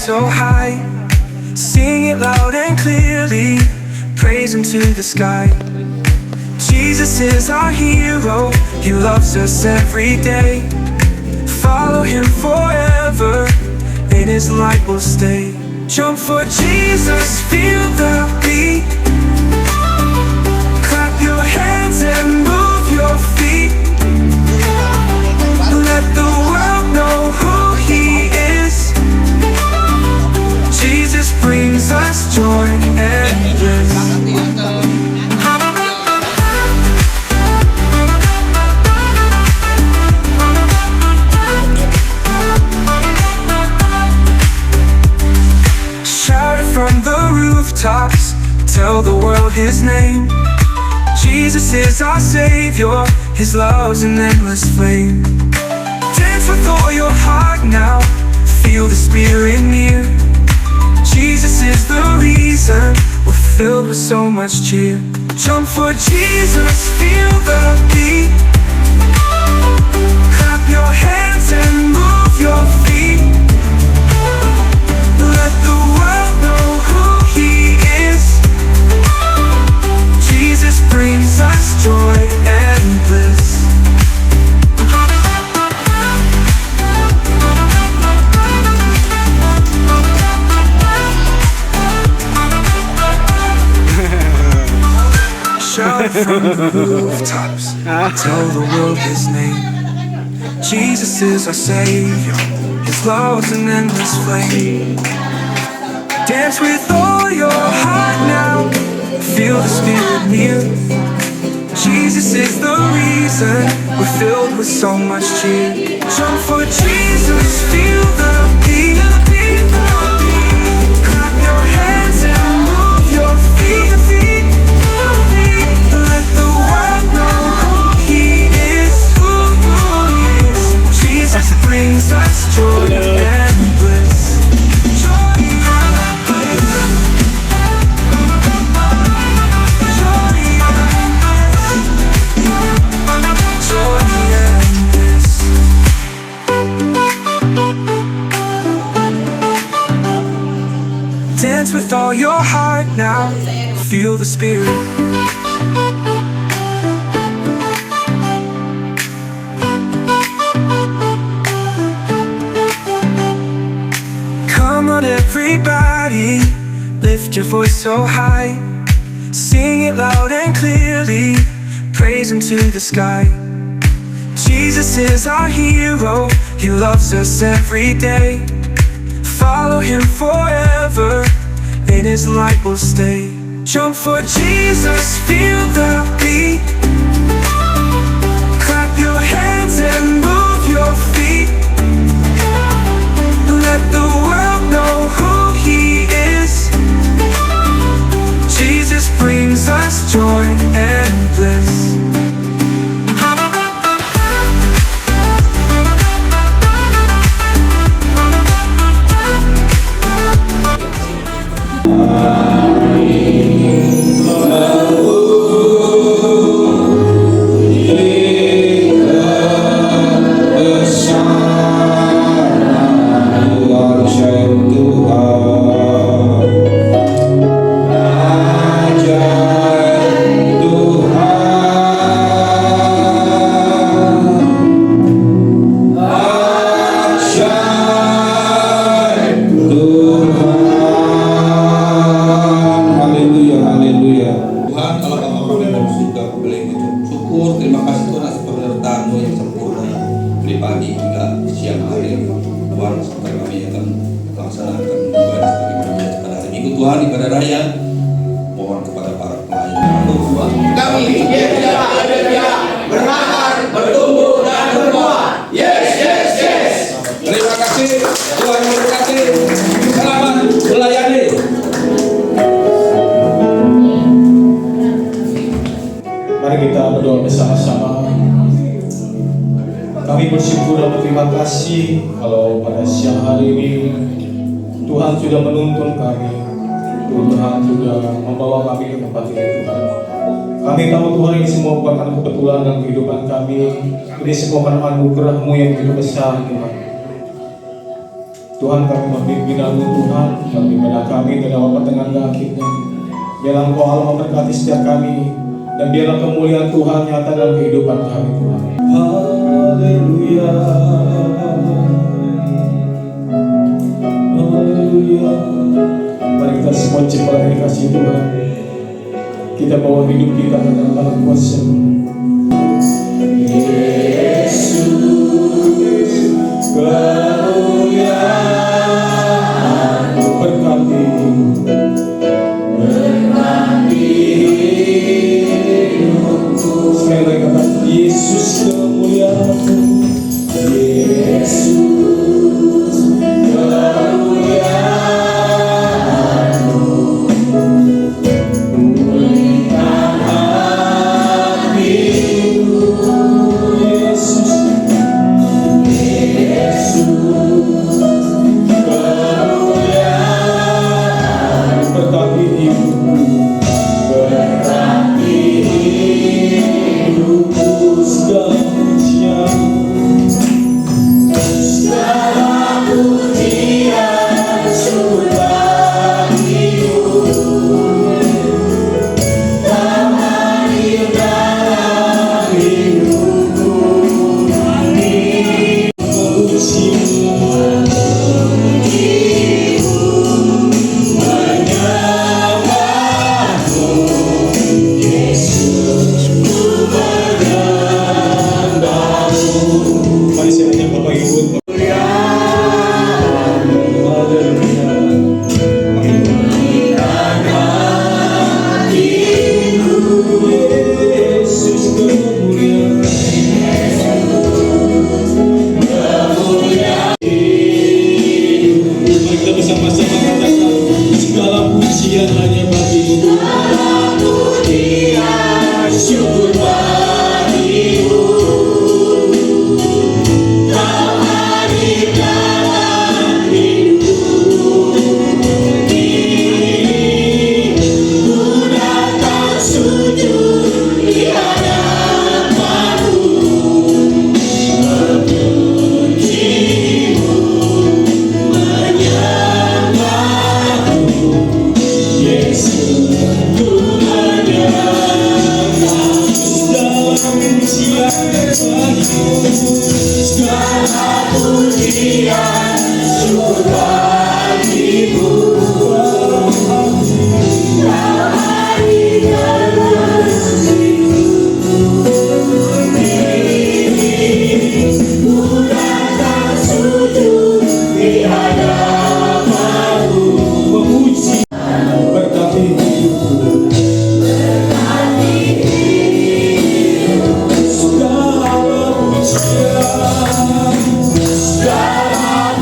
so high. Sing it loud and clearly, praise Him to the sky. Jesus is our hero, He loves us every day. Follow Him forever, in His light we'll stay. Jump for Jesus, feel the beat. Clap your hands and move your feet. Let the world know who He is. Jesus brings us joy and bliss. Shout it from the rooftops, tell the world His name. Jesus is our Savior, His love's an endless flame. Dance with all your heart now, feel the Spirit near. Jesus is the reason we're filled with so much cheer. Jump for Jesus, feel the beat. Clap your hands and move your feet. Let the world know who He is. Jesus brings us joy and bliss. Shout from the rooftops, tell the world His name. Jesus is our Savior, His love's an endless flame. Dance with all your heart now, feel the Spirit near. Jesus is the reason we're filled with so much cheer. Jump for Jesus, feel the beat. Clap your hands and move your feet. Let the world know who He is. Jesus brings us joy and bliss. Dance with all your heart now, feel the Spirit. Come on everybody, lift your voice so high. Sing it loud and clearly, praise Him to the sky. Jesus is our hero, He loves us every day. Follow Him forever, in His light we'll stay. Jump for Jesus, feel the beat. Clap your hands and move your feet. Let the world know who He is. Jesus brings us joy and bliss. Tuhan ibadah raya, mohon kepada para pelayan kami berakar, bertumbuh dan berbuah. Yes, yes, yes. Terima kasih, Tuhan memberkati. Selamat melayani. Mari kita berdoa bersama-sama. Kami bersyukur dan berterima kasih kalau pada siang hari ini Tuhan sudah menuntun kami. Tuhan sudah membawa kami ke tempat ini, Tuhan. Kami tahu Tuhan ini semua bukan karena kebetulan dalam kehidupan kami. Ini semua karena anugerah-Mu yang begitu besar, Tuhan. Tuhan, kami membimbing-Mu Tuhan, bimbinglah kami dari awal pertengahan ke akhirnya. Biarlah Engkau Allah memberkati setiap kami, dan biarlah kemuliaan Tuhan nyata dalam kehidupan kami Tuhan. Haleluya, haleluya. Mari kita semua cepat kasih Tuhan. Kita bawa hidup kita ke dalam kuasa Yesus. Kemuliaan berkati hidupku. Sekali lagi kata Yesus, kemuliaan Yesus, kemuliaan-Mu memulihkan hatiku. Yesus, kemuliaan berkati hidupku, berkati hidupku. Segala pujian, segala pujian syukur bagimu. Kau hadir dalam hidupku, mari saya ajak Bapak Ibu. Yesus, kemuliaan. Mari kita bersama-sama katakan, segala pujian hanya bagi-Mu. Segala pujian syukur bagi-Mu. Kau hadir dalam hidupku. Ku datang sujud di hadapan-Mu, memuji-Mu, menyembah-Mu. Yesus, ku menyembah. Segala pujian bagi-Mu. Segala pujian syukur bagi-Mu. Kau hadir dalam hidupku. Ku datang sujud di hadapan-Mu, memuji, berkati hidupku. Segala pujian, segala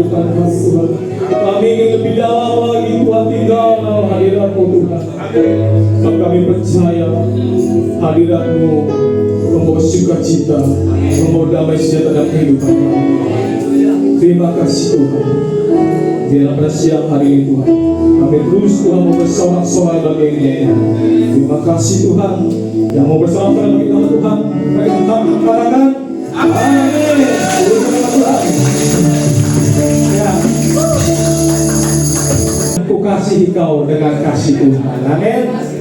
kehidupan kami Tuhan. Kami ingin lebih dalam lagi Tuhan tinggal dalam hadirat-Mu Tuhan. Sebab kami percaya hadirat-Mu membawa sukacita, membawa damai sejahtera dalam kehidupan kami. Terima kasih Tuhan. Biarlah pada siang hari ini Tuhan, kami terus Tuhan mau bersorak-sorai bagi Engkau. Terima kasih Tuhan yang mau bersorak-sorai bagi nama Tuhan. Bagi Tuhan kepadakan. Amin. Ya. Aku kasih Kau dengan kasih Tuhan. Amin.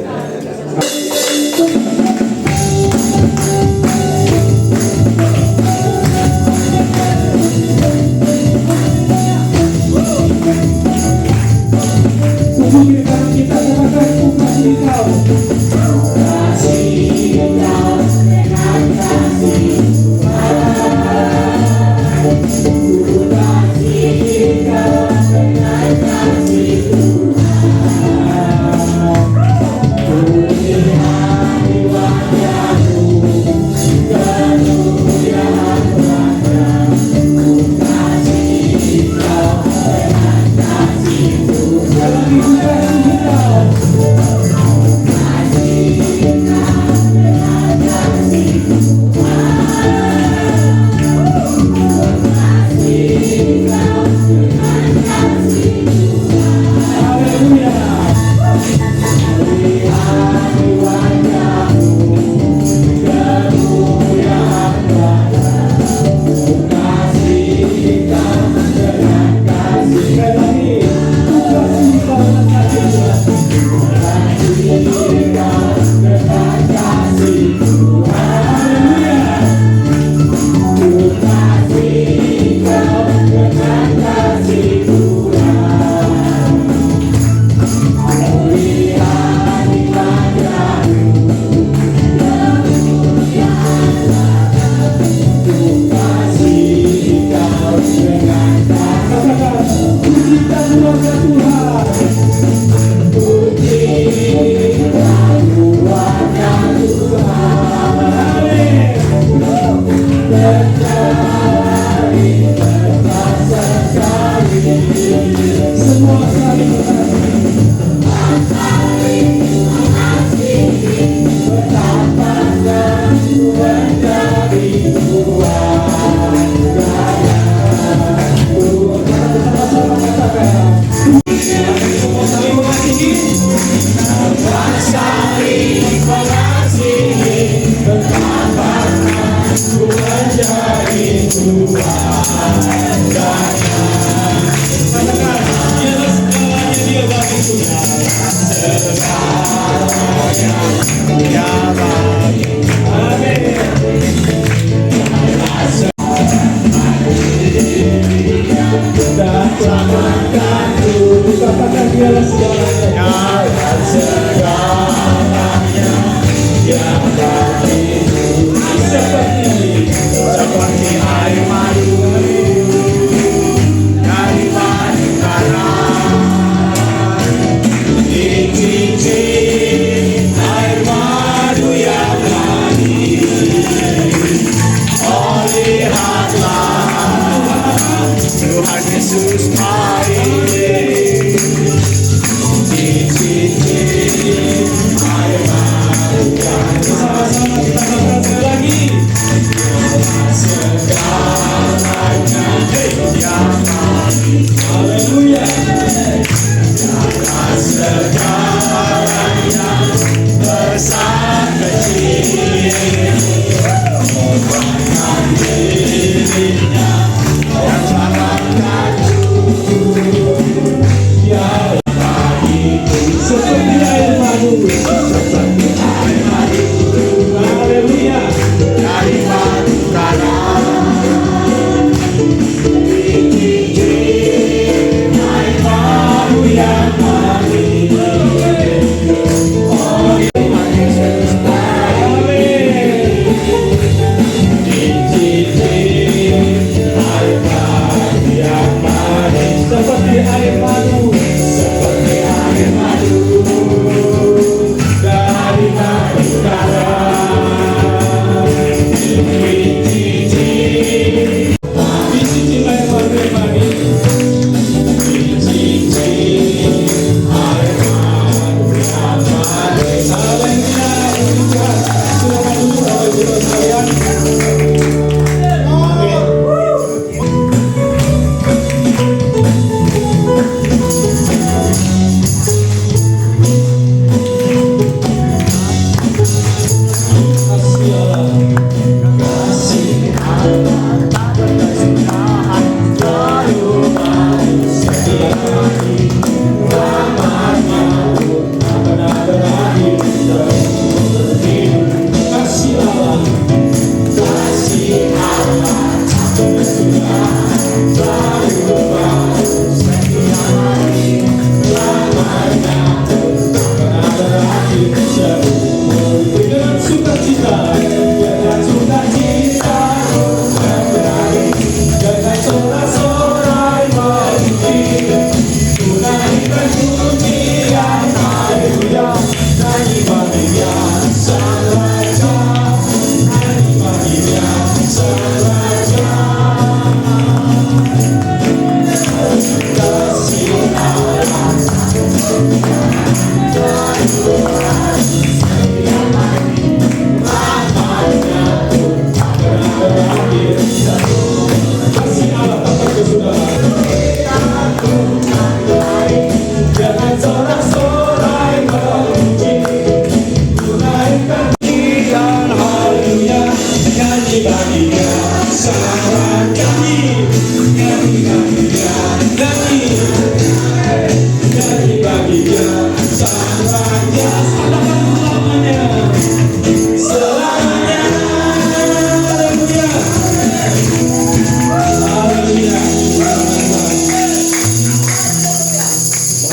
Sama-sama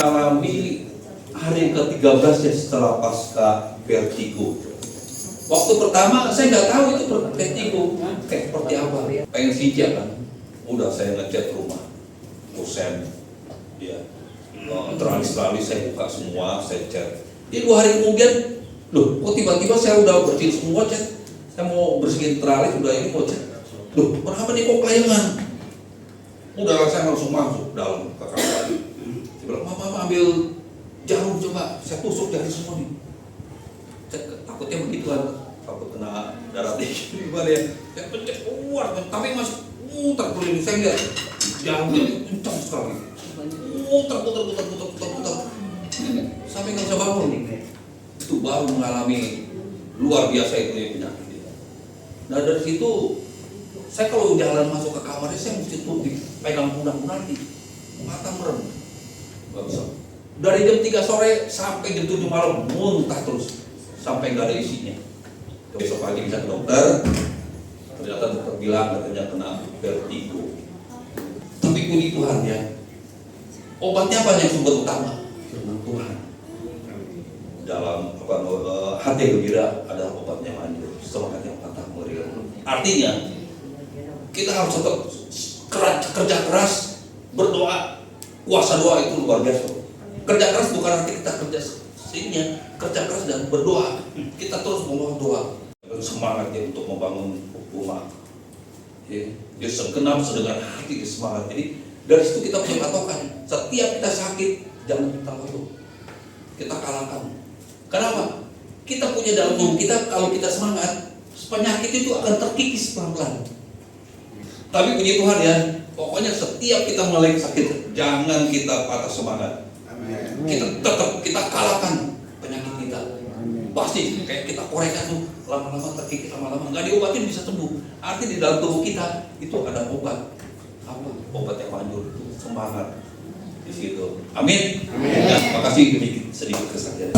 Mengalami hari ke-13 ya setelah pasca vertigo. Waktu pertama saya nggak tahu itu vertigo kayak seperti apa. Pengen sijak kan, udah saya ngecat rumah, kusen, ya, teralis-teralis saya buka semua, saya cat. Di 2 hari kemudian, loh, kok tiba-tiba saya udah bersihin semua cat, saya mau bersihin teralis, udah ini mau cat. Loh, kenapa nih kok kelayangan? Udah saya langsung masuk dalam ke kamar. Saya bilang, mama ambil jarum coba, saya tusuk jari semua nih. Takutnya begitu kan, takut kena darah tinggi gimana ya. Saya pencet keluar, tapi masih muter keliling. Saya lihat jarumnya kencang sekali. Muter sampai nggak bisa bangun. Itu baru mengalami luar biasa itu ya penyakit. Nah dari situ saya kalau jalan masuk ke kamarnya saya mesti tuh dipegang pundak nanti, mata merem, nggak bisa. Dari jam 3 sore sampai jam 7 malam muntah terus sampai nggak ada isinya. Besok pagi bisa ke dokter, ternyata dokter bilang katanya kena vertigo. Tapi puji Tuhan ya, obatnya apa yang sumber utama? Firman Tuhan. Dalam hati gembira ada obatnya manjur, semangat yang patah meriang. Artinya kita harus tetap kerja keras, berdoa, kuasa doa itu luar biasa. Kerja keras bukan arti kita kerja sehingga kerja keras dan berdoa. Kita terus memohon doa. Semangat ya untuk membangun rumah. Ya, dia segenap sedengar hati semangat. Jadi dari situ kita punya patokan. Setiap kita sakit jangan kita lalu. Kita kalahkan. Kenapa? Kita punya dalam tubuh kita kalau kita semangat, penyakit itu akan terkikis pelan-pelan. Tapi puji Tuhan ya, pokoknya setiap kita mulai sakit jangan kita patah semangat. Kita tetap kita kalahkan penyakit kita. Pasti kayak kita korekan tuh lama-lama terkikis, lama-lama nggak diobatin bisa sembuh. Arti di dalam tubuh kita itu ada obat. Apa? Obat yang manjur itu semangat di situ. Amin. Ya, makasih sedikit kesaksian.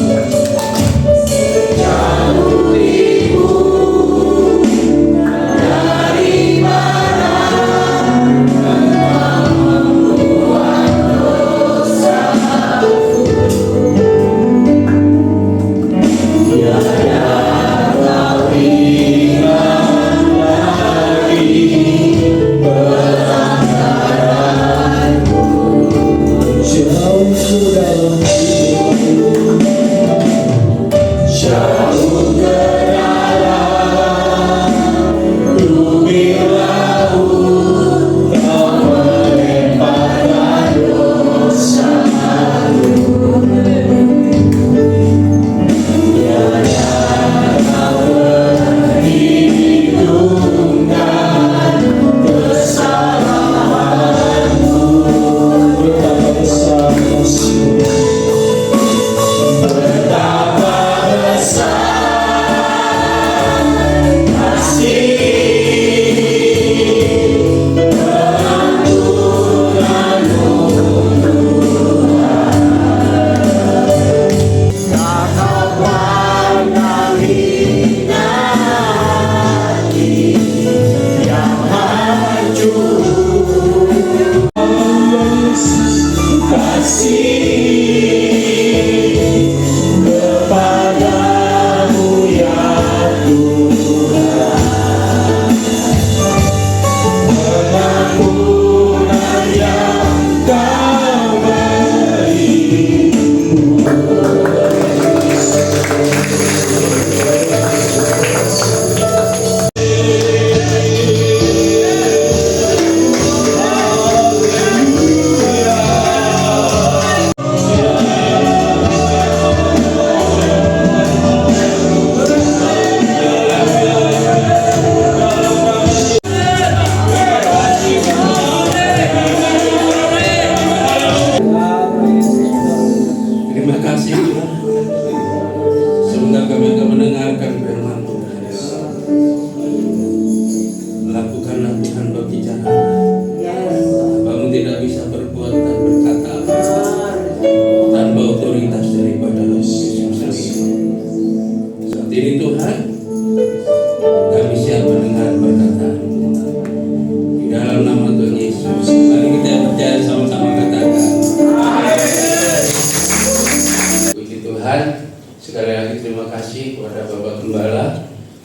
kasih kepada Bapak Gembala,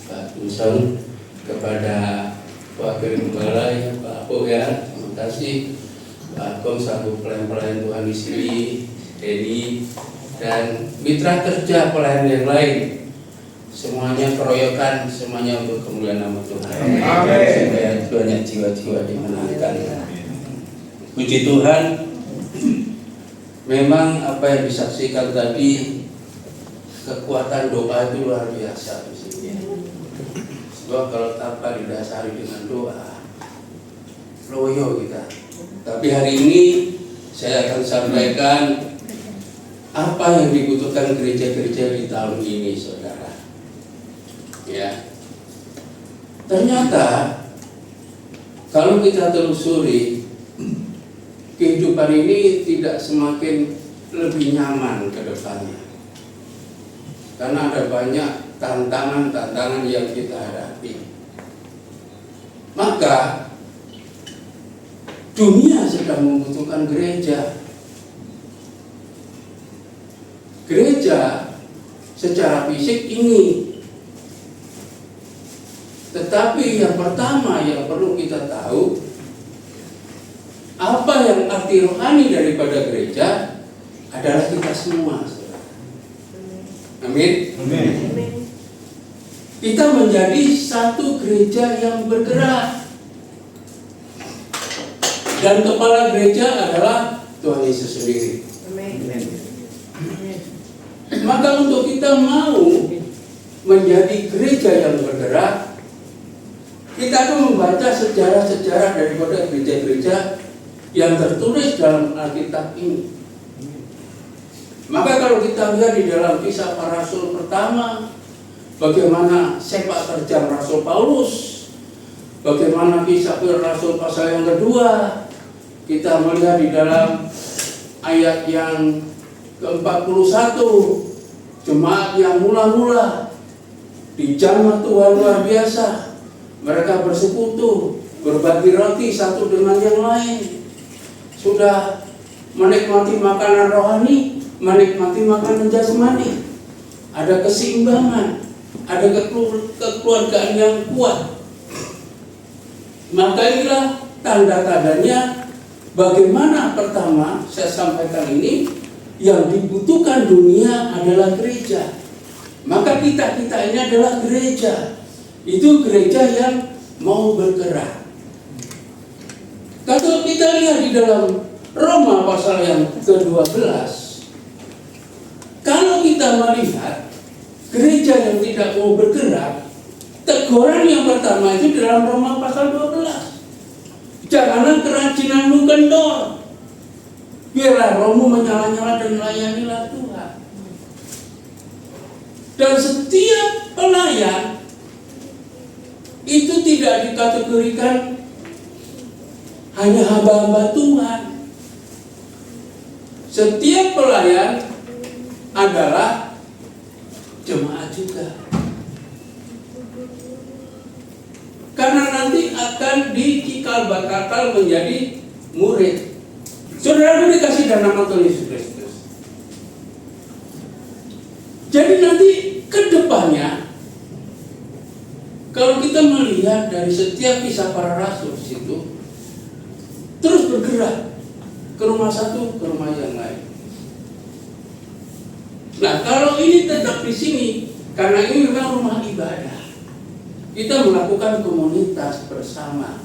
Pak Tuson, kepada Wakil Gembala ya Pak Apok ya, terima kasih Pak Kom selaku pelayan-pelayan Tuhan di sini, Denny dan mitra kerja pelayan yang lain. Semuanya keroyokan, semuanya untuk kemuliaan nama Tuhan. Supaya banyak jiwa-jiwa dimenangkan. Puji Tuhan, memang apa yang disaksikan tadi, kekuatan doa itu luar biasa di sini. Sebab kalau tanpa didasari dengan doa, loyo kita. Tapi hari ini saya akan sampaikan apa yang dibutuhkan gereja-gereja di tahun ini, saudara. Ya, ternyata kalau kita telusuri, kehidupan ini tidak semakin lebih nyaman ke depannya, karena ada banyak tantangan-tantangan yang kita hadapi. Maka dunia sedang membutuhkan gereja. Gereja secara fisik ini. Tetapi yang pertama yang perlu kita tahu, apa yang arti rohani daripada gereja adalah kita semua. Amin. Amin. Kita menjadi satu gereja yang bergerak. Dan kepala gereja adalah Tuhan Yesus sendiri. Maka untuk kita mau menjadi gereja yang bergerak, kita akan membaca sejarah-sejarah daripada gereja-gereja yang tertulis dalam Alkitab ini. Maka kalau kita lihat di dalam Kisah Para Rasul pertama, bagaimana sepak terjang Rasul Paulus, bagaimana Kisah Rasul pasal yang kedua, kita melihat di dalam ayat yang ke-41, jemaat yang mula-mula dijamah Tuhan luar biasa. Mereka bersekutu, berbagi roti satu dengan yang lain. Sudah menikmati makanan rohani, menikmati makanan jasmani. Ada keseimbangan, ada kekeluargaan yang kuat. Maka inilah tanda-tandanya bagaimana pertama saya sampaikan ini, yang dibutuhkan dunia adalah gereja. Maka kita ini adalah gereja. Itu gereja yang mau bergerak. Kalau kita lihat di dalam Roma pasal yang ke-12, kalau kita melihat gereja yang tidak mau bergerak, teguran yang pertama itu dalam Roma pasal 12. Janganlah kerajinanmu kendor, biarlah rohmu menyala-nyala dan melayanilah Tuhan. Dan setiap pelayan itu tidak dikategorikan hanya hamba-hamba Tuhan. Setiap pelayan adalah jemaat juga. Karena nanti akan dicikal bakal menjadi murid. Saudara dikasih dalam nama Tuhan Yesus Kristus. Jadi nanti ke depannya, kalau kita melihat dari setiap kisah para rasul itu terus bergerak ke rumah satu, ke rumah yang lain. Nah, kalau ini tetap di sini, karena ini memang rumah ibadah, kita melakukan komunitas bersama.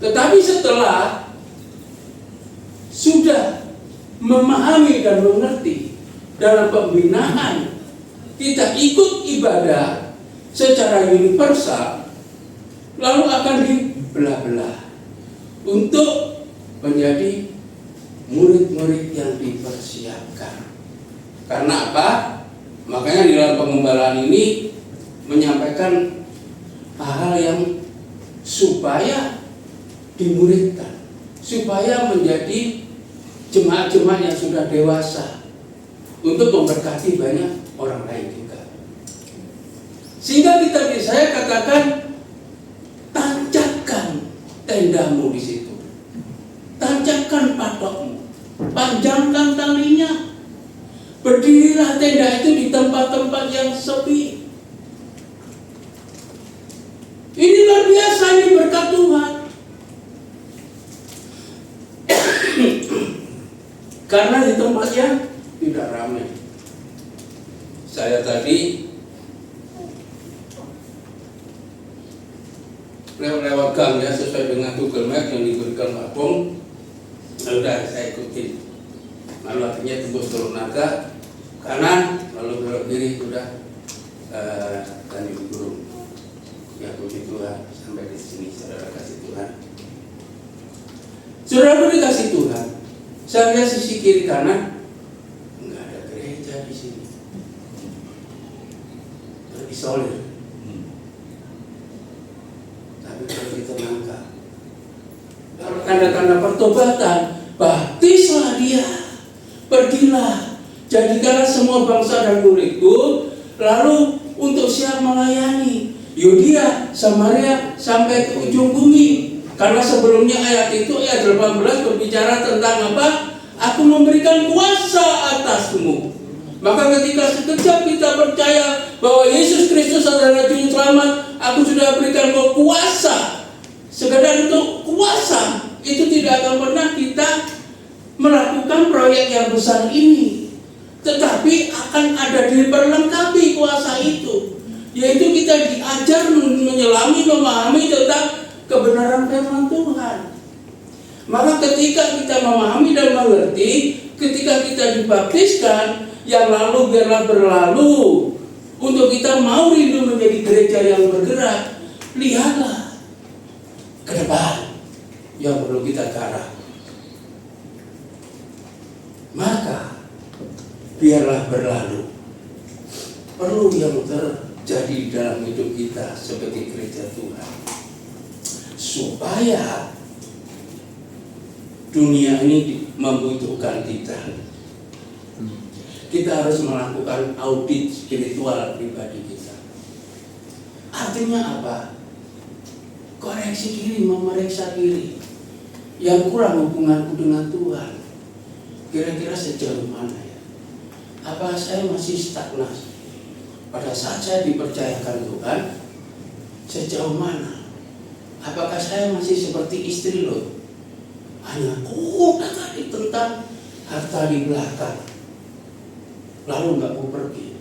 Tetapi setelah sudah memahami dan mengerti dalam pembinaan, kita ikut ibadah secara universal, lalu akan dibelah-belah untuk menjadi murid-murid yang dipersiapkan. Karena apa? Makanya di dalam pengembalaan ini menyampaikan hal yang supaya dimuridkan, supaya menjadi jemaat-jemaat yang sudah dewasa untuk memberkati banyak orang lain juga. Sehingga saya katakan, tancapkan tendamu di situ, tancapkan patokmu, panjangkan talinya, Berdirilah tenda itu di tempat-tempat yang sepi. Ini luar biasa, ini berkat Tuhan. Karena di tempat yang tidak ramai. Saya tadi lewat gang ya, sesuai dengan Google Map yang diberikan Pak Bong. Sudah saya ikutin. Lalu akhirnya tembus Teluk Naga kanan, lalu belok kiri sudah Tanjung Burung. Ya puji Tuhan, sampai di sini saudara kasih Tuhan. Saudara dikasih Tuhan. Saya lihat sisi kiri kanan, nggak ada gereja di sini. Terisolir. Tapi kalau kita nangka, kalau tanda-tanda pertobatan, baptislah dia, pergilah, jadikanlah semua bangsa dan muridku, lalu untuk siap melayani Yudea, Samaria, sampai ke ujung bumi. Karena sebelumnya ayat itu, ayat 18 berbicara tentang apa? Aku memberikan kuasa atasmu. Maka ketika sekejap kita percaya bahwa Yesus Kristus adalah Juru Selamat, aku sudah berikan kau kuasa. Sekedar untuk kuasa, itu tidak akan pernah kita melakukan proyek yang besar ini. Tetapi akan ada diperlengkapi kuasa itu, yaitu kita diajar menyelami, memahami tentang kebenaran firman Tuhan. Maka ketika kita memahami dan mengerti, ketika kita dibaptiskan, yang lalu biarlah berlalu. Untuk kita mau rindu menjadi gereja yang bergerak, lihatlah ke depan yang perlu kita garap. Maka biarlah berlalu. Perlu yang terjadi dalam hidup kita sebagai gereja Tuhan, supaya dunia ini membutuhkan kita. Kita harus melakukan audit spiritual pribadi kita. Artinya apa? Koreksi diri, memeriksa diri. Yang kurang hubunganku dengan Tuhan, kira-kira sejauh mana ya? Apa saya masih stagnasi? Pada saat saya dipercayakan Tuhan, sejauh mana? Apakah saya masih seperti istri Lot? Hanya kuda tadi tentang harta di belakang, lalu nggak mau pergi.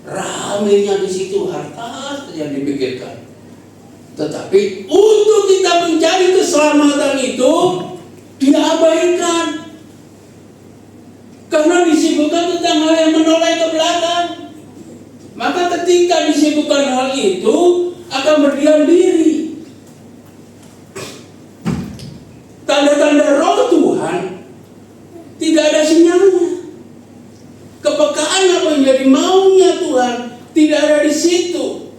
Ramainya di situ harta yang dipikirkan. Tetapi untuk kita mencari keselamatan itu diabaikan, karena disibukkan tentang hal yang menoleh ke belakang. Maka ketika disibukkan hal itu, akan berdiam diri. Tanda-tanda roh Tuhan tidak ada sinyalnya. Kepekaan apa yang menjadi maunya Tuhan tidak ada di situ.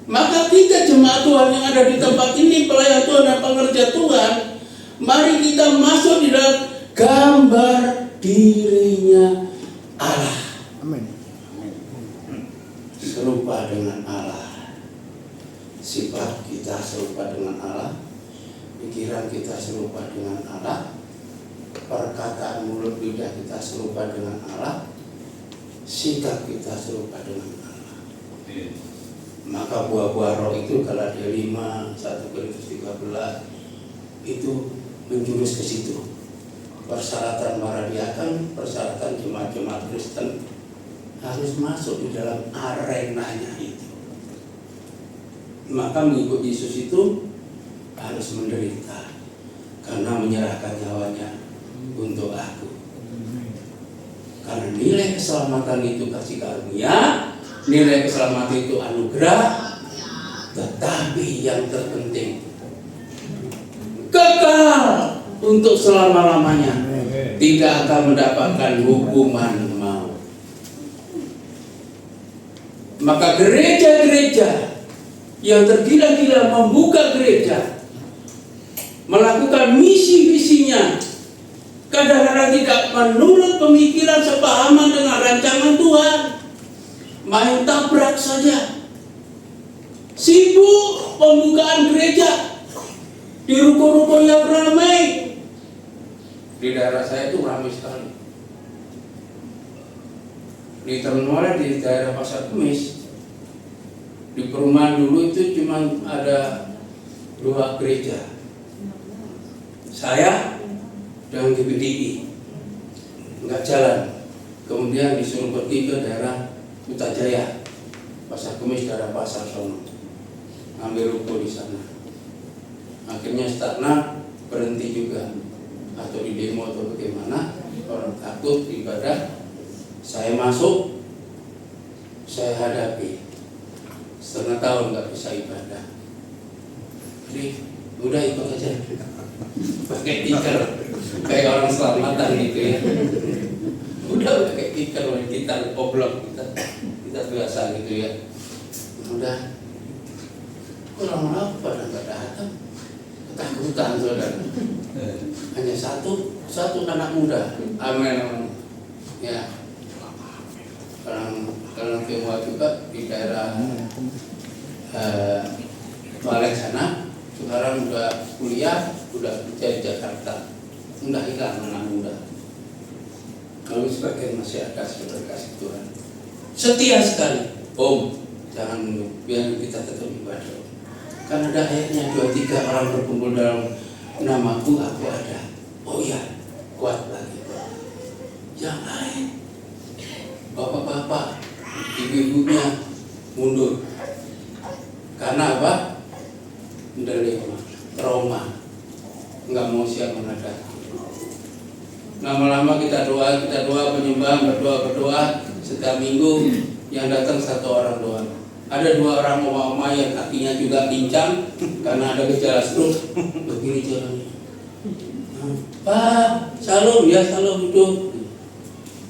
Maka kita jemaat Tuhan yang ada di tempat ini, pelayan Tuhan dan pengerja Tuhan, mari kita masuk di dalam gambar dirinya Allah. Amin. Serupa dengan Allah. Sifat kita serupa dengan Allah. Pikiran kita serupa dengan Allah. Perkataan mulut lidah kita serupa dengan Allah. Sikap kita serupa dengan Allah. Maka buah-buah roh itu Galatia 5, 1 Korintus 13 itu menjurus ke situ. Persyaratan para diaken, persyaratan jemaat-jemaat Kristen harus masuk di dalam arenanya itu. Maka mengikut Yesus itu harus menderita, karena menyerahkan nyawanya untuk aku. Karena nilai keselamatan itu kasih karunia, nilai keselamatan itu anugerah, tetapi yang terpenting kekal untuk selama-lamanya, tidak akan mendapatkan hukuman maut. Maka gereja-gereja yang tergila-gila membuka gereja, melakukan misi-misinya, kadang-kadang tidak menurut pemikiran sepahaman dengan rancangan Tuhan, main tabrak saja. Sibuk pembukaan gereja di ruko-ruko yang ramai. Di daerah saya itu ramai sekali. di Tamanwara di daerah Pasar Kemis, di perumahan dulu itu cuma ada 2 gereja, saya dan GBDI, nggak jalan. Kemudian disuruh pergi ke daerah Putrajaya, Pasar Kemis, daerah Pasar Sono, ambil ruko di sana. Akhirnya stagnan, berhenti juga, atau di demo atau bagaimana, orang takut ibadah. Saya masuk, saya hadapi, setengah tahun nggak bisa ibadah. Jadi udah ikut aja, pakai tikar, kayak orang selamatan gitu ya. Udah pakai tikar, kita oblong, kita biasa gitu ya. Udah, kok lama-lama pada nggak datang, ketakutan saudara. Hanya satu anak muda, amin ya. Kalau Tionghoa juga di daerah Balik sana, sekarang udah kuliah, udah kerja di Jakarta, udah hilang anak muda. Kalau sebagian masih ada sebagai kasih Tuhan, setia sekali. Om, jangan biar kita tetap ibadah. Kan ada ayatnya 2-3 orang berkumpul dalam namaku, aku ada. Oh iya, kuat lagi. Yang lain, bapak-bapak, ibu-ibunya mundur. Karena apa? Menderita trauma, nggak mau siap menghadapi. Lama-lama kita doa penyembah, berdoa setiap minggu, yang datang 1 orang doang. Ada 2 orang oma-oma yang kakinya juga pincang karena ada gejala stroke, begini jalannya. Pak, salam ya, salam hidup.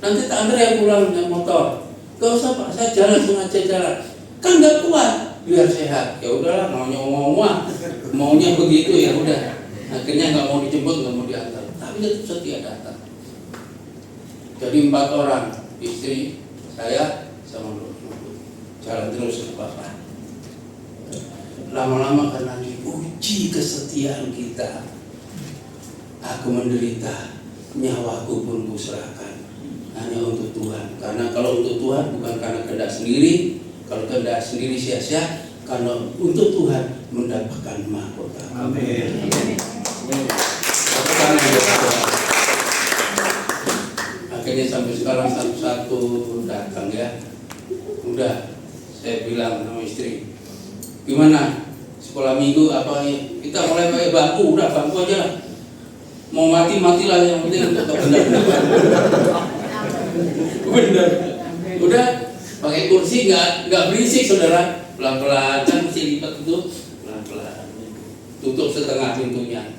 Nanti tak antar yang pulang naik motor. Gak usah Pak, saya jalan sengaja jalan. Kan nggak kuat, biar sehat. Ya udahlah, maunya begitu ya udah. Akhirnya nggak mau dijemput, nggak mau diantar. Tapi tetap setia datang. Jadi 4 orang, istri, saya, sama jalan terus ke Bapak. Lama-lama karena diuji kesetiaan kita, aku menderita, nyawaku pun kuserahkan hanya untuk Tuhan. Karena kalau untuk Tuhan bukan karena kehendak sendiri, kalau kehendak sendiri sia-sia. Karena untuk Tuhan mendapatkan mahkota. Amin. Akhirnya sampai sekarang satu-satu datang ya. Udah, saya bilang sama istri, gimana sekolah minggu apa ya? Kita mulai pakai bangku, udah bangku aja lah. Mau mati-matilah, yang penting untuk kebenaran. Bener. Udah pakai kursi nggak berisik saudara. Pelan-pelan, kan mesti lipat itu pelan-pelan. Tutup setengah pintunya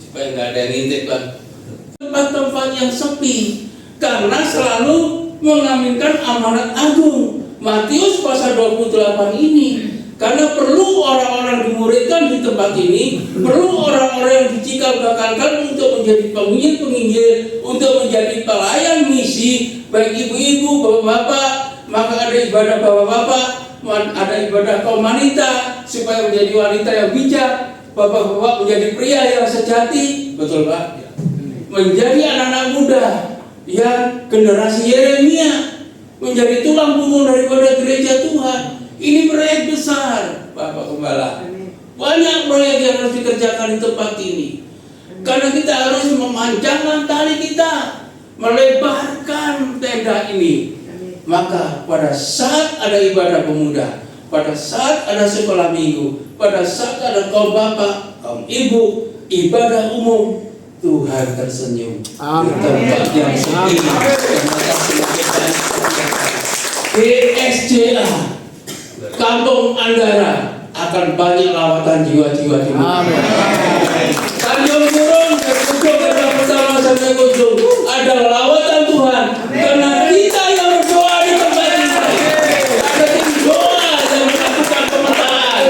supaya nggak ada yang ngintip kan. Tempat-tempat yang sepi karena selalu mengaminkan amanat agung. Matius pasal 28 ini. Karena perlu orang-orang dimuridkan di tempat ini, perlu orang-orang yang dicikal bakalkan untuk menjadi penginjil, untuk menjadi pelayan misi, baik ibu-ibu, bapak-bapak, maka ada ibadah bapak-bapak, ada ibadah kaum wanita, supaya menjadi wanita yang bijak, bapak-bapak menjadi pria yang sejati, betul Pak? Menjadi anak-anak muda yang generasi Yeremia, menjadi tulang punggung daripada gereja Tuhan. Ini proyek besar, Bapak Gembala. Banyak proyek yang harus dikerjakan di tempat ini. Karena kita harus memanjangkan tali kita, melebarkan tenda ini. Maka pada saat ada ibadah pemuda, pada saat ada sekolah minggu, pada saat ada kaum bapak, kaum ibu, ibadah umum, Tuhan tersenyum. Amin. Di tempat yang sepi. GSJA Kampung Andara akan banyak lawatan jiwa-jiwa di Amin. Tanjung Purun dari ujung pertama sampai ujung ada lawatan Tuhan. Karena kita yang berdoa di tempat ini, ada tim doa yang melakukan pemetaan,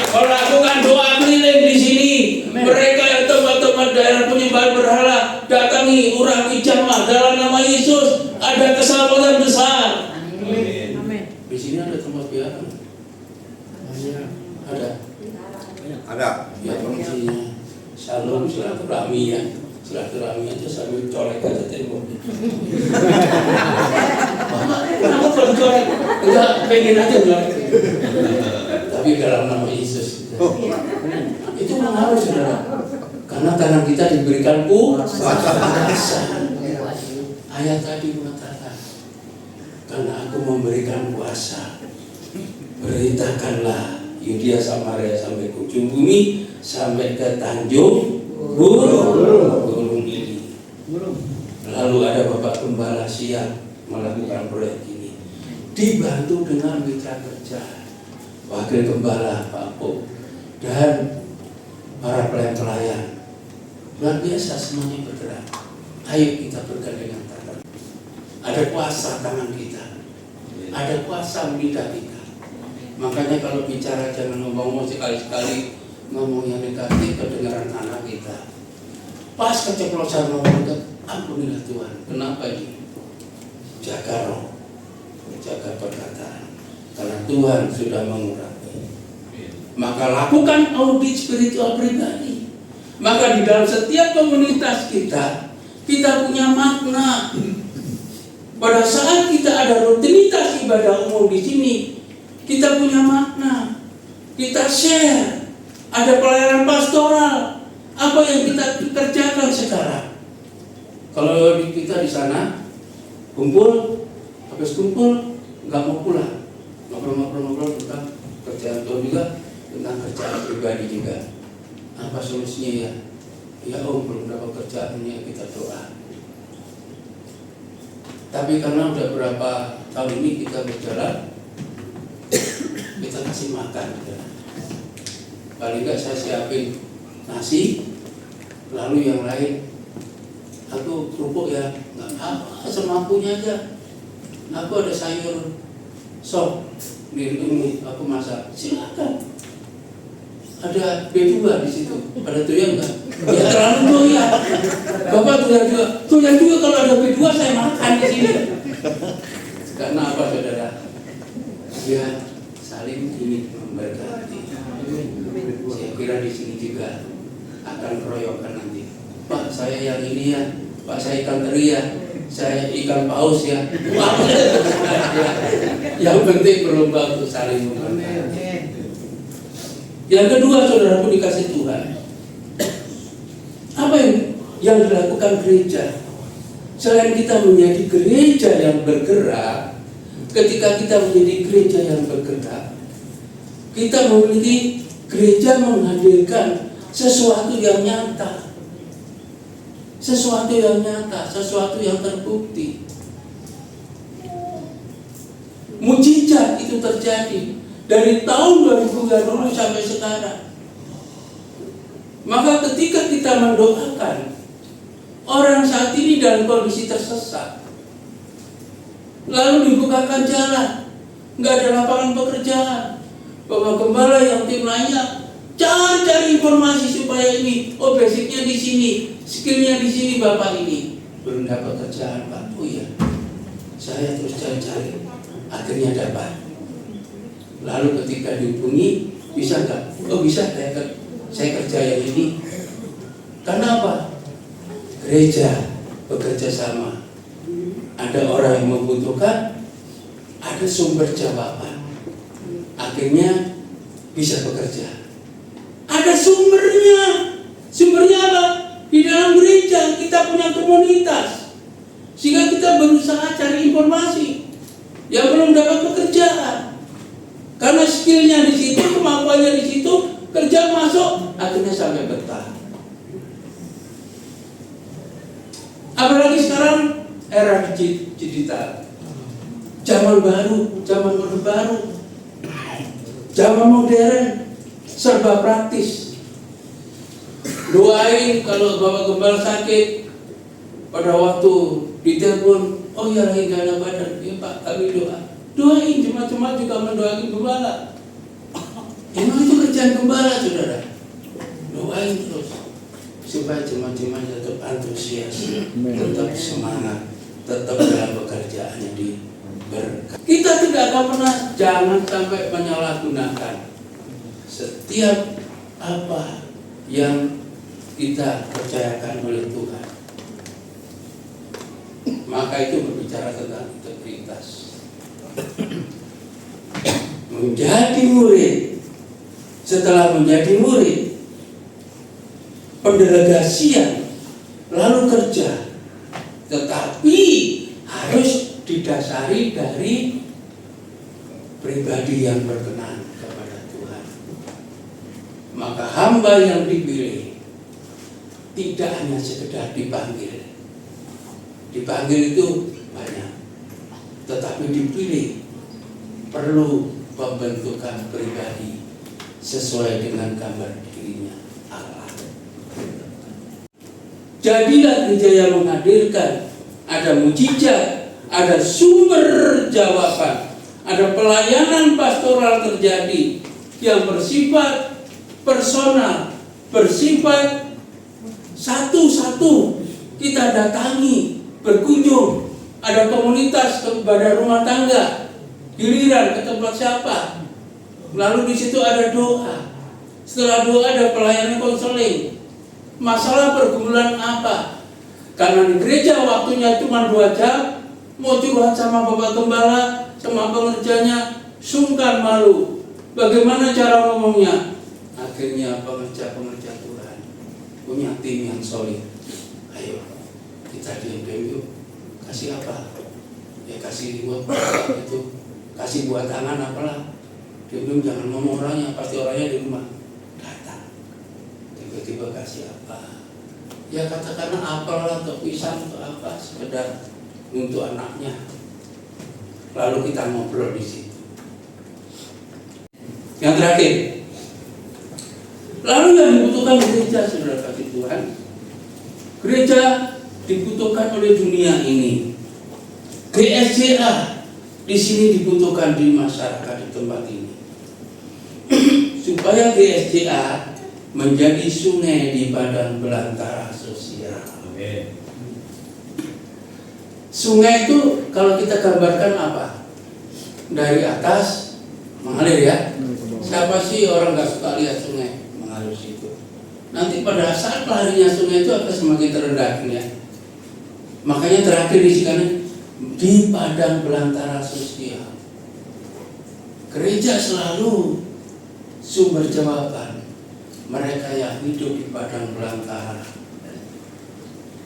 melakukan doa keliling di sini. Mereka yang tempat-tempat daerah penyembahan berhala datangi urapi jamaah dalam nama Yesus. Ada keselamatan besar. Amin. Di sini ada tempat biara. Ada. Ya fungsinya shalom silaturahmi ya. Silaturahmi aja sambil colek aja temboknya. Kenapa kalau coret? Enggak, pengen aja coret. Tapi dalam nama Yesus itu mengapa saudara? Karena tangan kita diberikan kuasa. Ayat tadi mengatakan, karena aku memberikan kuasa, beritakanlah Yudea Samaria sampai ke ujung bumi, sampai ke Tanjung Gunung ini. Lalu ada Bapak Gembala siap melakukan proyek ini, dibantu dengan mitra kerja, Wakil Gembala Pak Pop, dan para pelayan. Luar biasa semuanya bergerak. Ayo kita bergandengan tangan. Ada kuasa tangan kita, ada kuasa lidah kita. Makanya kalau bicara jangan ngomong sekali-sekali ngomong yang negatif kedengaran anak kita. Pas keceplosan ngomong itu, ampunilah Tuhan. Kenapa ini? Jaga roh, jaga perkataan. Karena Tuhan sudah mengurangi. Maka lakukan audit spiritual pribadi. Maka di dalam setiap komunitas kita punya makna. Pada saat kita ada rutinitas ibadah umum di sini, kita punya makna. Kita share. Ada pelayanan pastoral. Apa yang kita kerjakan sekarang? Kalau kita di sana kumpul, habis kumpul nggak mau pulang, ngobrol tentang kerjaan Tuhan juga, tentang kerjaan pribadi juga. Apa solusinya ya? Ya belum dapat kerjaan ini, kita doa. Tapi karena udah berapa tahun ini kita berjalan, kita kasih makan. Paling nggak saya siapin nasi, lalu yang lain aku kerupuk ya, nggak apa, semampunya aja. Aku ada sayur sop di ini, aku masak, silakan. Ada B2 di situ, ada tuyang nggak? Ya terlalu doyan. Bapak tuyang juga kalau ada B2 saya makan di sini. Karena apa saudara? Ya saling ingin memberkati. Saya kira di sini juga akan keroyokan nanti. Pak saya yang ini ya, Pak saya ikan teri ya, saya ikan paus ya. Wah, yang penting berlomba untuk saling memberkati. Yang kedua, saudaraku dikasih Tuhan. Apa yang dilakukan gereja? Selain kita menjadi gereja yang bergerak, ketika kita menjadi gereja yang bergerak, kita memiliki gereja menghadirkan sesuatu yang nyata. Sesuatu yang nyata, sesuatu yang terbukti. Mujizat itu terjadi dari tahun 2020 sampai sekarang. Maka ketika kita mendoakan orang saat ini dalam kondisi tersesat, lalu dibukakan jalan, nggak ada lapangan pekerjaan, Bapak Gembala yang tim lainnya cari informasi supaya ini, oh basicnya di sini, skillnya di sini, Bapak ini belum dapat kerjaan Pak. Oh iya, saya terus cari-cari, akhirnya dapat. Lalu ketika dihubungi, bisa nggak? Oh bisa, saya kerja yang ini. Karena apa? Gereja bekerja sama. Ada orang yang membutuhkan, ada sumber jawaban. Akhirnya bisa bekerja. Ada sumbernya. Sumbernya apa? Di dalam gereja kita punya komunitas. Sehingga kita berusaha cari informasi. Yang belum dapat pekerjaan. Karena skillnya di situ, kemampuannya di situ, kerja masuk, akhirnya sampai betah. Apalagi sekarang era digital, zaman baru, zaman orde baru, zaman modern, serba praktis. Doain kalau Bapak Gembala sakit, pada waktu ditelepon, oh ya lagi gak ada badan, ya Pak kami doa. Doain, cuma juga mendoain gembala. Emang itu kerjaan gembala, saudara. Doain terus supaya jemaat-jemaat tetap antusias, tetap semangat, tetap dalam pekerjaannya diberkati. Kita tidak akan pernah, jangan sampai menyalahgunakan setiap apa yang kita percayakan oleh Tuhan. Maka itu berbicara bicara tentang integritas. Menjadi murid, setelah menjadi murid, pendelegasian, lalu kerja, tetapi harus didasari dari pribadi yang berkenan kepada Tuhan. Maka hamba yang dipilih tidak hanya sekedar dipanggil. Dipanggil itu banyak, tetapi dipilih perlu pembentukan pribadi sesuai dengan gambar dirinya Allah. Jadilah gereja yang menghadirkan ada mujizat, ada sumber jawaban, ada pelayanan pastoral terjadi yang bersifat personal, bersifat satu-satu kita datangi, berkunjung, ada komunitas kepada rumah tangga, giliran ke tempat siapa, lalu di situ ada doa, setelah doa ada pelayanan konseling, masalah pergumulan apa, karena di gereja waktunya cuma 2 jam, mau curhat sama Bapak Gembala, sama pengerjanya, sungkan malu, bagaimana cara ngomongnya, akhirnya pengerja Tuhan punya tim yang solid, ayo kita diam-diam yuk, kasih apa, ya kasih buat itu, kasih buat tangan apalah, diam-diam jangan ngomong orangnya, pasti orangnya di rumah datang, tiba-tiba kasih apa, ya katakanlah apalah atau pisang atau apa, sekedar untuk anaknya, lalu kita ngobrol di situ. Yang terakhir, lalu yang dibutuhkan gereja, saudara kasih Tuhan, gereja dibutuhkan oleh dunia ini. GSJA di sini dibutuhkan di masyarakat di tempat ini. Supaya GSJA menjadi sungai di padang belantara sosial. Sungai itu kalau kita gambarkan apa? Dari atas mengalir ya. Siapa sih orang nggak suka lihat sungai mengalir situ? Nanti pada saat larinya sungai itu akan semakin terendah ya. Makanya terakhir di sini di padang belantara sosial. Gereja selalu sumber jawaban mereka yang hidup di padang belantara,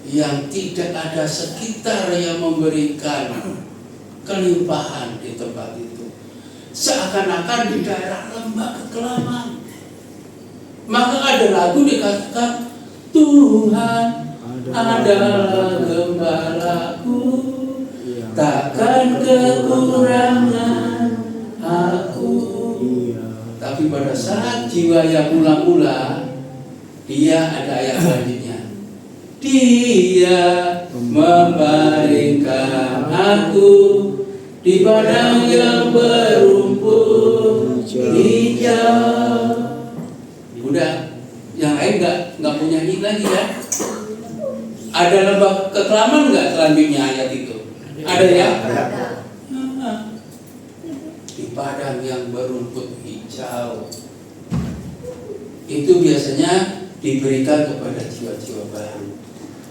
yang tidak ada sekitar yang memberikan kelimpahan di tempat itu, seakan-akan di daerah lembah kekelaman. Maka ada lagu dikatakan, Tuhan adalah gembalaku, takkan kekurangan aku. Tapi pada saat jiwa yang mula-mula, dia ada ayat selanjutnya, dia membaringkan aku di padang yang berumput hijau. Udah, yang lain nggak punya nyanyi lagi ya. Ada lembah kekelaman nggak selanjutnya ayat itu? Ada ya? Di padang yang berumput hijau. Itu biasanya diberikan kepada jiwa-jiwa baru.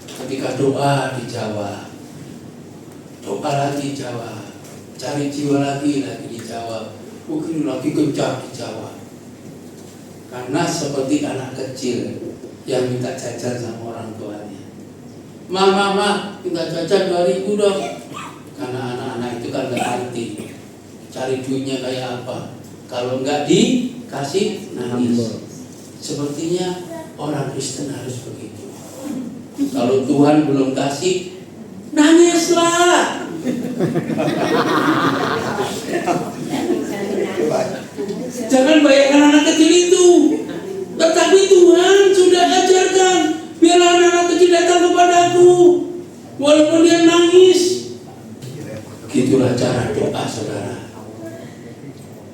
Ketika doa dijawab, doa lagi dijawab, cari jiwa lagi dijawab, mungkin lagi kencang dijawab. Karena seperti anak kecil yang minta jajan sama orang tuanya, Mama, minta jajan 2.000 dong. Karena anak-anak itu kan gak ngerti cari duitnya kayak apa. Kalau nggak dikasih nangis. Sepertinya orang Kristen harus begitu. Kalau Tuhan belum kasih, nangislah. Jangan bayangkan anak kecil itu. Tetapi Tuhan sudah ajarkan, biarlah anak kecil datang kepadaku, walaupun dia nangis. Gitulah cara doa saudara.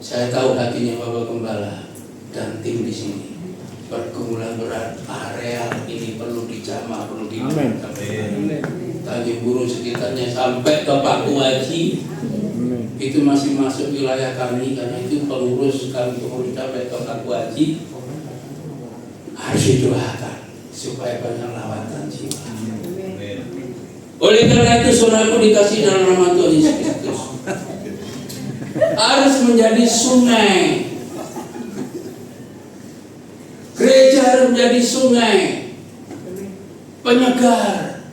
Saya tahu hatinya Bapak Gembala dan tim di sini. Pergumulan berat area ini perlu dijamah, perlu dilakukan. Tanjung Burung sekitarnya sampai ke Pakuaji itu masih masuk wilayah kami, karena itu pengurus sampai ke Pakuaji harus didoakan supaya banyak lawatan jiwa. Oleh karena itu, saudaraku dikasih dalam nama Tuhan Yesus Kristus, harus menjadi sungai. Gereja harus menjadi sungai penyegar.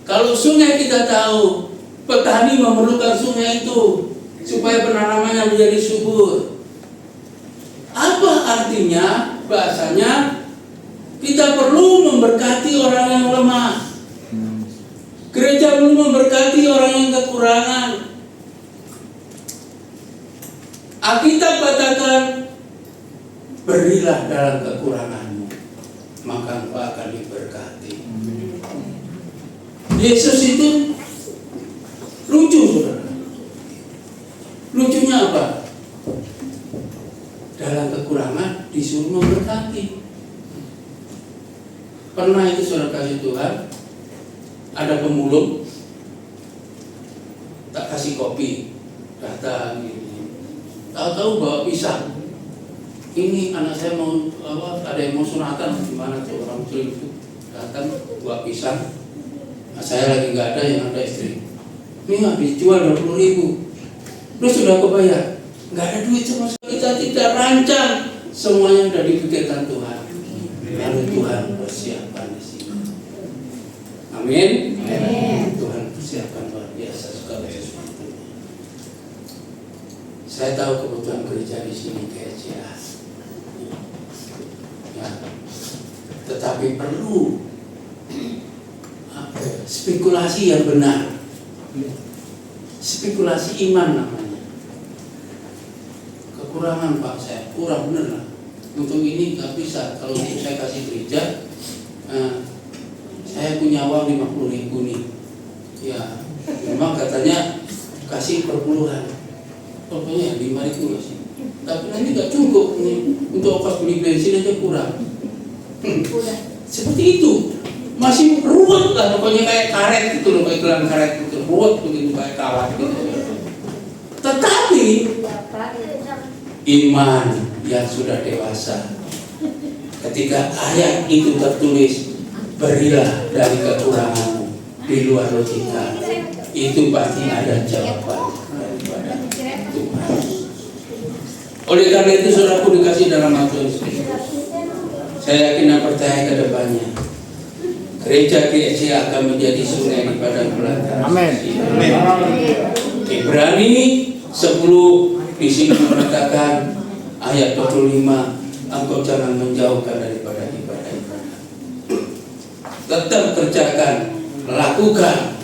Kalau sungai, kita tahu petani memerlukan sungai itu supaya penanamannya menjadi subur. Apa artinya? Bahasanya, kita perlu memberkati orang yang lemah. Gereja perlu memberkati orang yang kekurangan. Alkitab katakan, berilah dalam kekuranganmu, maka engkau akan diberkati. Yesus itu lucu, saudara. Lucunya apa? Dalam kekurangan disuruh memberkati. Pernah itu saudara kasih Tuhan, ada pemulung tak kasih kopi, datang gini, tahu-tahu bawa pisang. Ini anak saya mau ada yang mau sunatan, gimana tuh orang muslim itu datang bawa pisang. Nah, saya lagi nggak ada, yang ada istri. Ini nggak dijual 20.000. Lu sudah kebayar? Nggak ada duit sama sekali. Kita tidak rancang, semuanya sudah dipikirkan Tuhan. Lalu Tuhan persiapkan di sini. Amin. Tuhan persiapkan luar biasa segala sesuatu. Saya tahu kebutuhan gereja di sini GCA. Ya. Tetapi perlu spekulasi yang benar. Spekulasi iman namanya. Kekurangan Pak, saya kurang bener lah. Untuk ini nggak bisa. Kalau saya kasih gereja, saya punya uang 50.000 nih. Ya, memang katanya kasih perpuluhan. Pokoknya 5.000 kasih. Tapi nanti nggak cukup nih, untuk ongkos beli bensin aja kurang. Seperti itu. Masih ruwet lah, pokoknya kayak karet gitu loh, kayak gelang karet gitu, ruwet begitu kayak kawat gitu. Tetapi iman yang sudah dewasa, ketika ayat itu tertulis, berilah dari kekuranganmu, di luar logika, itu pasti ada jawaban daripada Tuhan. Oleh karena itu, saudaraku dikasih dalam Tuhan Yesus, saya yakin dan percaya ke depannya gereja GSC akan menjadi sungai di padang belantara. Amin. Ibrani 10 di sini mengatakan ayat 25, engkau jangan menjauhkan daripada ibadah-ibadah. Tetap kerjakan, lakukan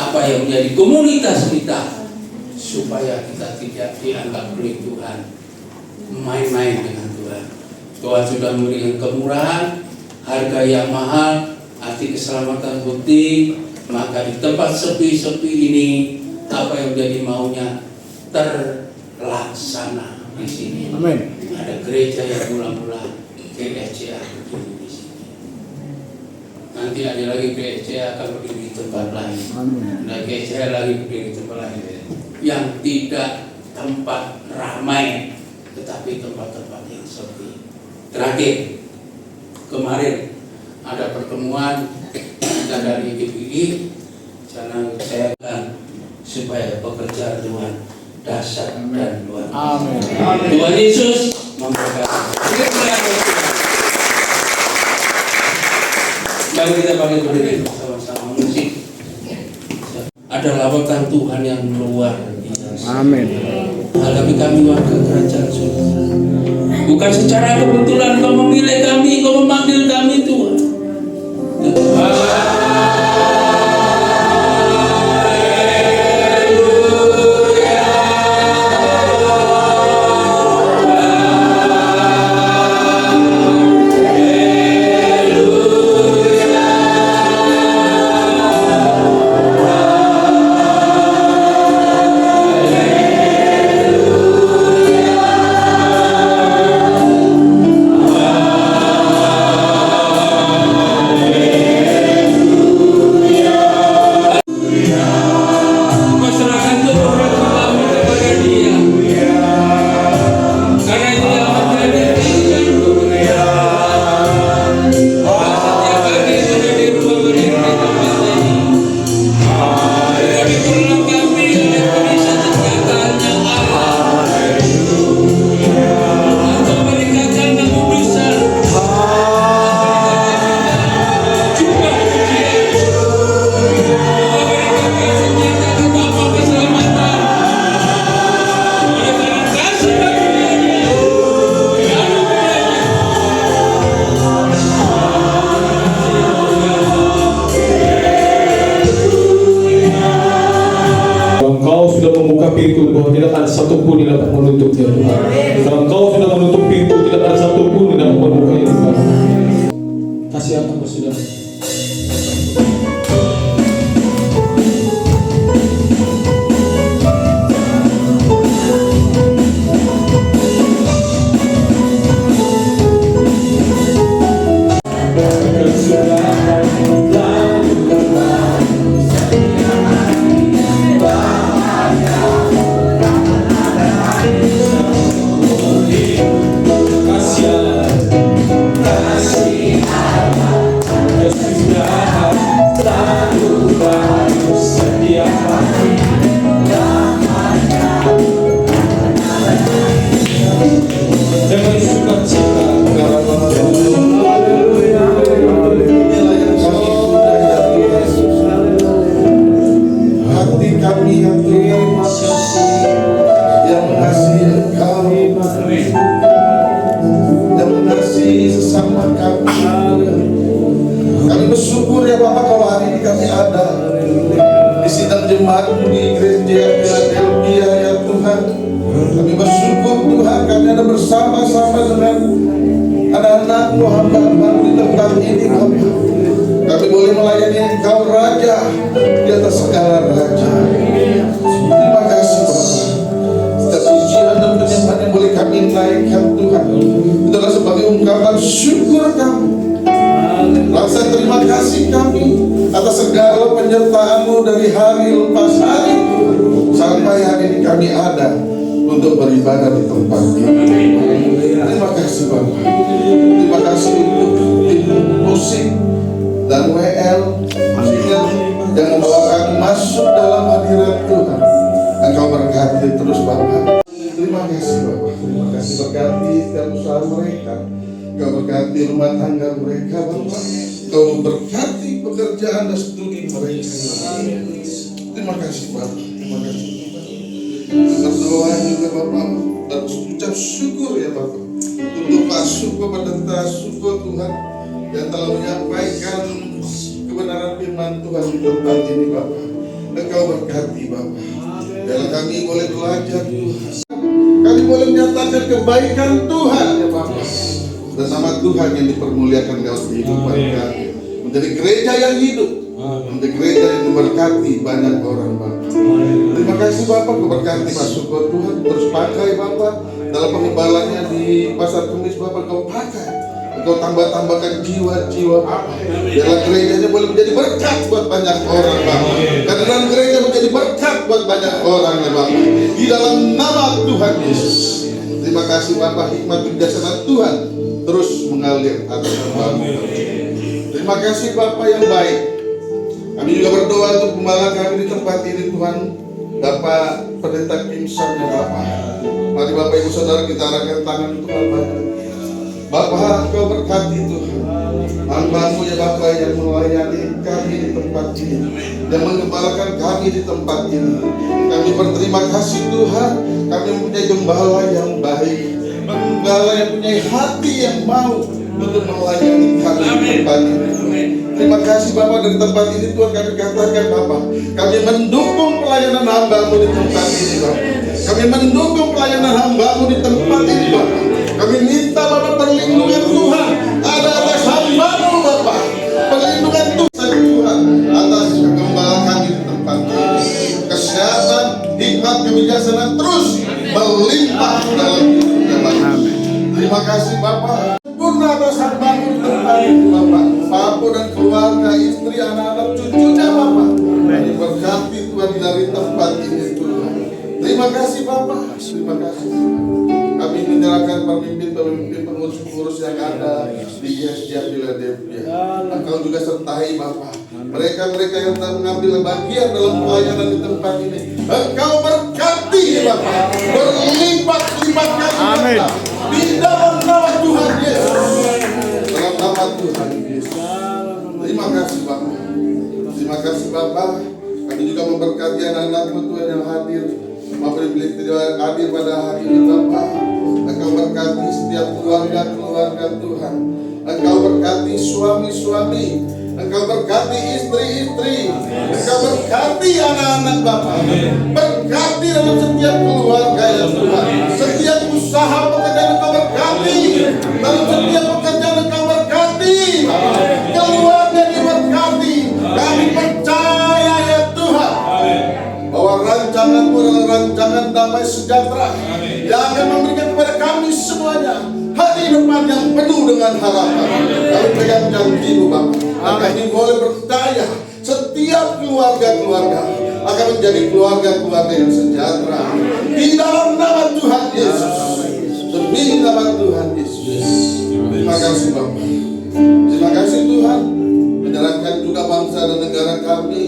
apa yang menjadi komunitas kita, supaya kita tidak dianggap oleh Tuhan main-main dengan Tuhan. Tuhan sudah memberikan kemurahan, harga yang mahal, arti keselamatan bukti. Maka di tempat sepi-sepi ini, apa yang menjadi maunya terlaksana di sini. Amin. Ada gereja yang mula-mula GSCA berdiri di sini. Nanti ada lagi GSCA akan berdiri di tempat lain. Ada GSCA lagi berdiri di tempat lain. Yang tidak tempat ramai, tetapi tempat-tempat yang sepi. Terakhir, kemarin ada pertemuan kita dari GPI, saya akan supaya pekerjaan Tuhan dasar dan luar biasa. Amin. Tuhan Yesus memberkati. Mari kita pakai berdiri sama-sama musik. Ada lawatan Tuhan yang luar biasa. Amin. Hadapi kami warga kerajaan surga. Bukan secara kebetulan kau memilih kami, kau memanggil kami Tuhan. dapat menutupnya Tuhan. Kalau Engkau sudah menutup pintu, tidak ada satu pun yang dapat membukanya Tuhan. Kasih apa Kau sudah? Kami bersyukur ya Bapak kalau hari ini kami ada di sidang jemaat di gereja Philadelphia ya Tuhan. Kami bersyukur Tuhan kami ada bersama-sama dengan anak-anak-Mu hamba-Mu di tempat ini Bapak. Kami boleh melayani Engkau Raja di atas segala Raja. Terima kasih Bapak. Setiap pujian dan penyembahan yang boleh kami naikkan Tuhan, itu adalah sebagai ungkapan syukur kami. Rasa terima kasih kami atas segala penyertaan-Mu dari hari lepas hari sampai hari ini kami ada untuk beribadah di tempat ini. Terima kasih Bapak. Terima kasih untuk tim musik dan WL yang membawa kami masuk dalam hadirat Tuhan. Engkau berkati terus Bapak. Terima kasih Bapak. Terima kasih berkati setiap usaha mereka. Engkau berkati rumah tangga mereka Bapak. Engkau berkati pekerjaan dan studi mereka. Terima kasih Bapak. Terima kasih Bapak. Berdoa juga Bapak dan ucap syukur ya Bapak untuk masuk kepada syukur Tuhan yang telah menyampaikan kebenaran firman Tuhan di tempat ini Bapak. Engkau berkati Bapak. Biarlah kami boleh belajar Tuhan. Kami boleh menyatakan kebaikan Tuhan ya Bapak. Dan nama Tuhan yang dipermuliakan dalam kehidupan kami. Menjadi gereja yang hidup. Menjadi gereja yang memberkati banyak orang Bapak. Terima kasih Bapak, memberkati masuk ke Tuhan. Terus pakai Bapak dalam pengembalannya di Pasar Kemis Bapak. Kau pakai. Engkau tambah-tambahkan jiwa-jiwa Bapak. Biarlah gerejanya boleh menjadi berkat buat banyak orang Bapak. Karena dalam gereja menjadi berkat buat banyak orang ya Bapak. Di dalam nama Tuhan Yesus. Terima kasih Bapak, hikmat kebijaksanaan Tuhan terus mengalir atas Bapak. Terima kasih Bapak yang baik. Kami juga berdoa untuk gembala kami di tempat ini Tuhan. Bapak Pendeta Kim Sam ya Bapak. Mari Bapak Ibu Saudara kita arahkan tangan untuk Bapak. Bapak Engkau berkati Tuhan. Hamba-Mu ya Bapak yang melayani kami di tempat ini, yang mengembalakan kami di tempat ini. Kami berterima kasih Tuhan. Kami mempunyai gembala yang baik, gembala yang punya hati yang mau untuk melayani kami di tempat ini. Terima kasih Bapak dari tempat ini Tuhan kami katakan Bapak, kami mendukung pelayanan hamba-Mu di tempat ini Bapak. Kami mendukung pelayanan hamba-Mu di tempat ini Bapak. Kami minta Bapak perlindungan Tuhan ada atas hamba-Mu Bapak. Perlindungan Tuhan atas gembala kami di tempat ini. Kesehatan, hikmat, kebijaksanaan terus melimpah dalam hidupnya Bapak. Terima kasih Bapak. Sempurna atas hamba-Mu di tempat ini Bapak. Bapak dan keluarga, istri, anak-anak, cucunya Bapak. Kami berkati Tuhan dari tempat ini Tuhan. Terima kasih Bapak. Terima kasih. Kami menyerahkan pemimpin-pemimpin pengurus-pengurus yang ada di GSJ Philadelphia. Engkau juga sertai Bapak. Mereka-mereka yang telah mengambil bagian dalam pelayanan di tempat ini. Engkau berkati Bapak. Berlipat-lipat kasih Bapak. Di dalam nama Tuhan Yesus. Dalam nama Tuhan Yesus. Terima kasih Bapak. Terima kasih Bapak. Kami juga memberkati anak-anak-Mu Tuhan yang hadir. Bapak Ibu tidak hadir pada hari ini Bapak. Engkau berkati setiap keluarga Tuhan. Engkau berkati suami-suami. Engkau berkati istri-istri. Engkau berkati anak-anak Bapak. Berkati dalam setiap keluarga ya Tuhan. Dalam setiap pekerjaan Engkau berkati, keluarga diberkati. Kami percaya ya Tuhan, bahwa rancangan-Mu adalah rancangan damai sejahtera yang akan memberikan kepada kami semuanya hari depan yang penuh dengan harapan. Kami pegang janji-Mu Bapa, dan kami boleh percaya setiap keluarga-keluarga akan menjadi keluarga-keluarga yang sejahtera di dalam nama Tuhan Yesus. Demi nama Tuhan Yesus. Terima kasih Bapa. Terima kasih Tuhan, menyerahkan juga bangsa dan negara kami.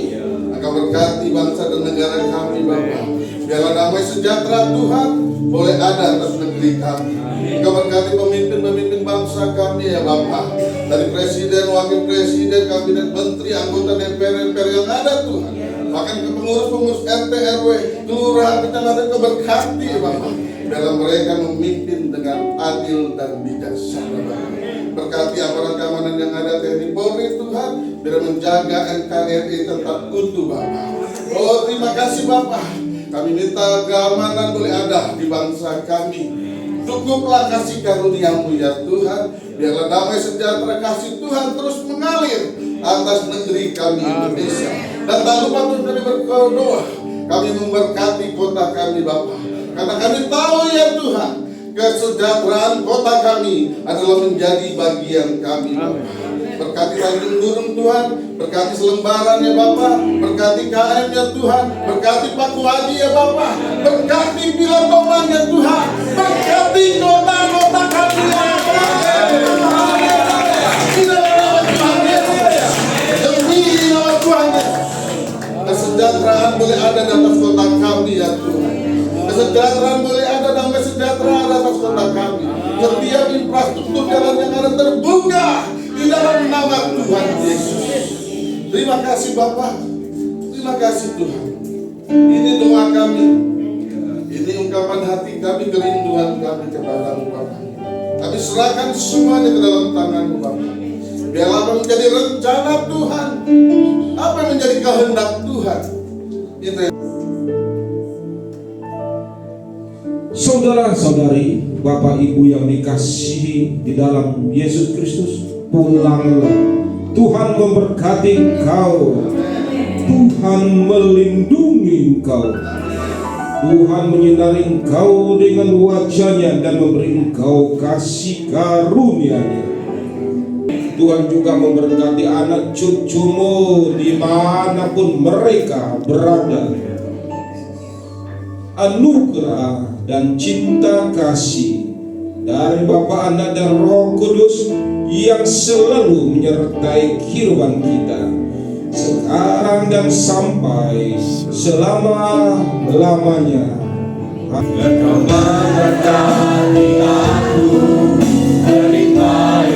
Engkau berkati bangsa dan negara kami Bapa. Biarlah damai sejahtera Tuhan boleh ada atas negeri kami. Engkau berkati pemimpin-pemimpin bangsa kami ya Bapa. Dari presiden, wakil presiden, kabinet menteri, anggota DPR yang ada Tuhan. Bahkan ke pengurus-pengurus RT, RW, kelurahan, kecamatan, Engkau berkati ya Bapa. Biarlah mereka memimpin dengan adil dan bijaksana Bapa. Berkati aparat keamanan yang ada TNI Polri Tuhan, biar menjaga NKRI tetap utuh Bapa. Oh terima kasih Bapa. Kami minta keamanan boleh ada di bangsa kami. Cukuplah kasih karunia-Mu ya Tuhan. Biarlah damai sejahtera kasih Tuhan terus mengalir atas negeri kami Indonesia. Dan tak lupa Tuhan kami berdoa, kami memberkati kota kami Bapa. Karena kami tahu ya Tuhan, kesejahteraan kota kami adalah menjadi bagian kami Bapa. Berkati Tanjung Durung Tuhan, berkati Selembaran ya Bapa, berkati KM ya Tuhan, berkati Paku Haji ya Bapa, berkati Pilantoman ya Tuhan, berkati kota-kota kami ya Bapa. Di dalam nama Tuhan Yesus, demi nama Tuhan Yesus, kesejahteraan boleh ada di atas kota kami ya Tuhan. Kesejahteraan boleh ada, damai sejahtera di atas kota kami. Setiap infrastruktur jalan yang ada terbuka di dalam nama Tuhan Yesus. Terima kasih Bapa. Terima kasih Tuhan. Ini doa kami. Ini ungkapan hati kami, kerinduan kami kepada-Mu Bapa. Kami serahkan semuanya ke dalam tangan-Mu Bapa. Biarlah apa menjadi rencana Tuhan, apa yang menjadi kehendak Tuhan. Itu Saudara-saudari, Bapak Ibu yang dikasihi di dalam Yesus Kristus, pulanglah. Tuhan memberkati engkau. Tuhan melindungi engkau. Tuhan menyinari engkau dengan wajah-Nya dan memberi engkau kasih karunia-Nya. Tuhan juga memberkati anak cucumu dimanapun mereka berada. Anugerah dan cinta kasih dari Bapa, Anak dan Roh Kudus yang selalu menyertai kehidupan kita sekarang dan sampai selama-lamanya. Engkau memberkati aku dari iman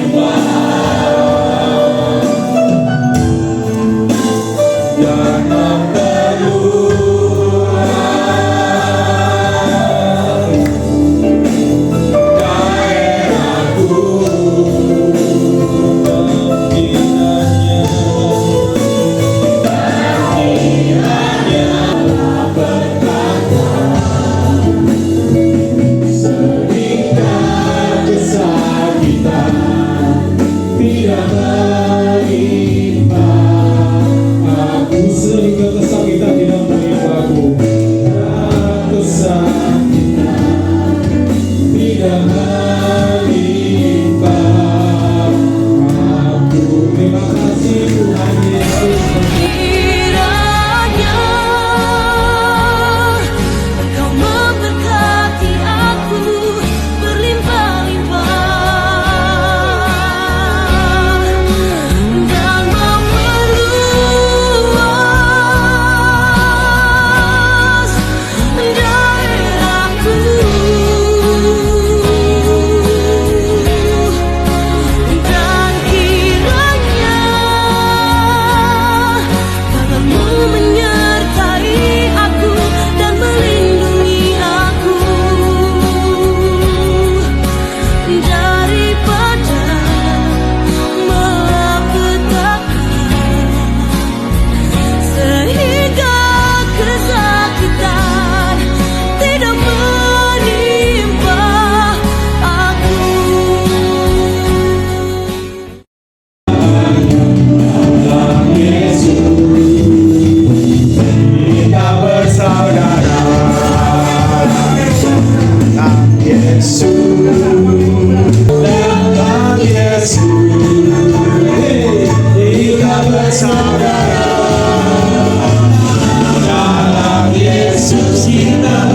dan Seringkah saudara. Dalam Yesus kita